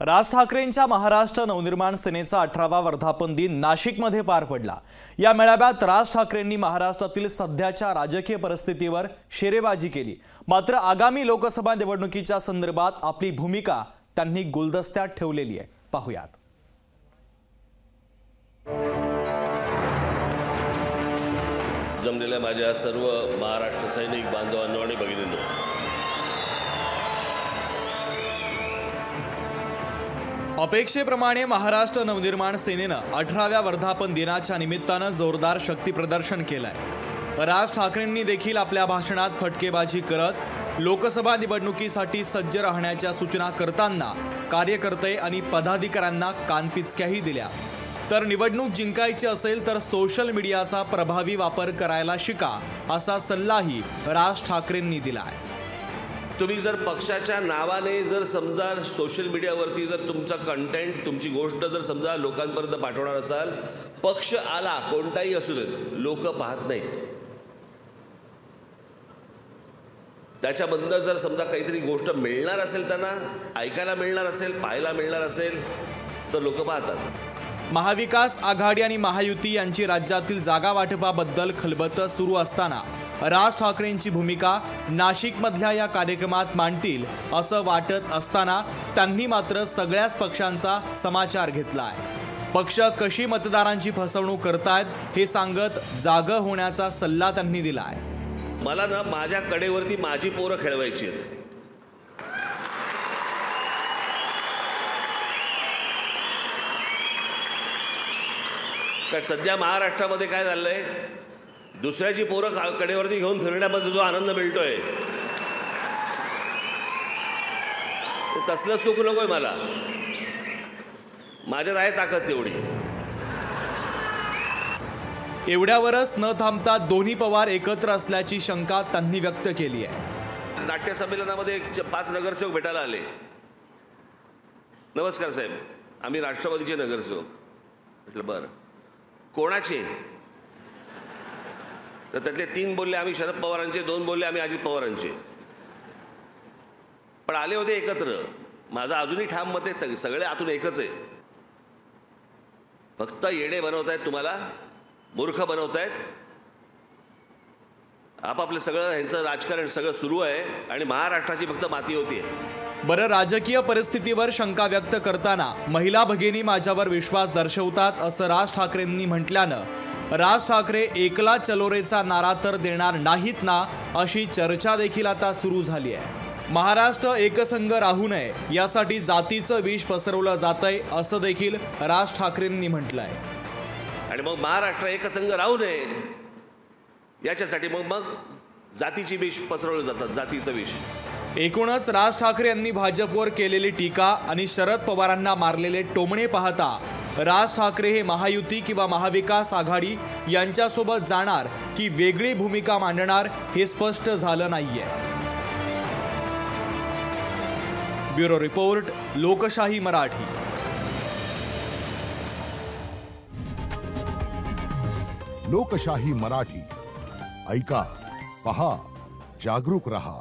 राज ठाकरेंच्या महाराष्ट्र नवनिर्माण सेनेचा 18वा वर्धापन दिन नाशिकमध्ये पार पडला। या मेळाव्यात राज ठाकरेंनी महाराष्ट्रातील सध्याच्या राजकीय परिस्थितीवर शेरेबाजी केली। मात्र आगामी लोकसभा निवडणुकीच्या संदर्भात आपली भूमिका त्यांनी गुलदस्त्यात ठेवलेली आहे। पाहूयात। जमलेल्या माझ्या सर्व महाराष्ट्र सैनिक बांधवांनो आणि भगिनींनो, अपेक्षेप्रमाणे महाराष्ट्र नवनिर्माण सेनेनं 18व्या वर्धापन दिनाच्या निमित्तानं जोरदार शक्ती प्रदर्शन केलंय। राज ठाकरेंनी देखील आपल्या भाषणात फटकेबाजी करत लोकसभा निवडणुकीसाठी सज्ज राहण्याच्या सूचना करताना कार्यकर्ते आणि पदाधिकाऱ्यांना कानपिचक्याही दिल्या। तर निवडणूक जिंकायची असेल तर सोशल मीडियाचा प्रभावी वापर करायला शिका, असा सल्लाही राज ठाकरेंनी दिलाय। तुम्ही जर पक्षाच्या नावाने जर समजा सोशल मीडियावरती जर तुमचा कंटेंट, तुमची गोष्ट जर समजा लोकांपर्यंत पाठवणार असाल, पक्ष आला कोणताही असू देत, लोक पाहत नाहीत। त्याच्याबद्दल जर समजा काहीतरी गोष्ट मिळणार असेल, त्यांना ऐकायला मिळणार असेल, पाहायला मिळणार असेल, तर लोक पाहतात। महाविकास आघाडी आणि महायुती यांची राज्यातील जागा वाटपाबद्दल खलबतं सुरू असताना राज ठाकरेंची भूमिका नाशिकमधल्या या कार्यक्रमात मांडतील असं वाटत असताना त्यांनी मात्र सगळ्याच पक्षांचा समाचार घेतलाय। पक्ष कशी मतदारांची फसवणूक करतायत हे सांगत जागं होण्याचा सल्ला त्यांनी दिलाय। मला ना माझ्या कडेवरती माझी पोरं खेळवायची आहेत। सध्या महाराष्ट्रामध्ये काय झालंय, दुसऱ्याची पोरं कडेवरती घेऊन फिरण्यामध्ये जो आनंद मिळतोय, तसलं सुख नकोय मला। माझ्यात आहे ताकद तेवढी। एवढ्यावरच न थांबता दोन्ही पवार एकत्र असल्याची शंका त्यांनी व्यक्त केली आहे। नाट्य संमेलनामध्ये 5 नगरसेवक भेटायला आले। नमस्कार साहेब, आम्ही राष्ट्रवादीचे नगरसेवक। म्हटलं बरं, कोणाचे? तर त्यातले 3 बोलले आम्ही शरद पवारांचे, 2 बोलले आम्ही अजित पवारांचे। पण आले होते एकत्र। माझं अजूनही ठाम मत आहे, सगळे आतून एकच आहे। फक्त येडे बनवतायत, तुम्हाला मूर्ख बनवतायत। आपापलं सगळं ह्यांचं राजकारण सगळं सुरू आहे आणि महाराष्ट्राची फक्त माती होतीये। बरं, राजकीय परिस्थितीवर शंका व्यक्त करताना महिला भगिनी माझ्यावर विश्वास दर्शवतात असं राज ठाकरेंनी म्हटल्यानं राज ठाकरे एकला चलोरेचा नारा तर देणार नाहीत ना, अशी चर्चा देखील आता सुरू झाली आहे। महाराष्ट्र एकसंघ राहू नये यासाठी जातीचं विष पसरवलं जातंय असं देखील राज ठाकरेंनी म्हटलंय। आणि मग महाराष्ट्र एकसंघ राहू नये याच्यासाठी मग जातीची विष पसरवलं जातात, जातीचं विष। एकूणच राज ठाकरे यांनी भाजपवर केलेली टीका आणि शरद पवारांना मारलेले टोमणे पाहता राज ठाकरे हे महायुती किंवा महाविकास आघाडी यांच्यासोबत जाणार की वेगळी भूमिका मांडणार हे स्पष्ट झालं नाहीये। ब्युरो रिपोर्ट, लोकशाही मराठी। लोकशाही मराठी ऐका, पहा, जागरूक रहा।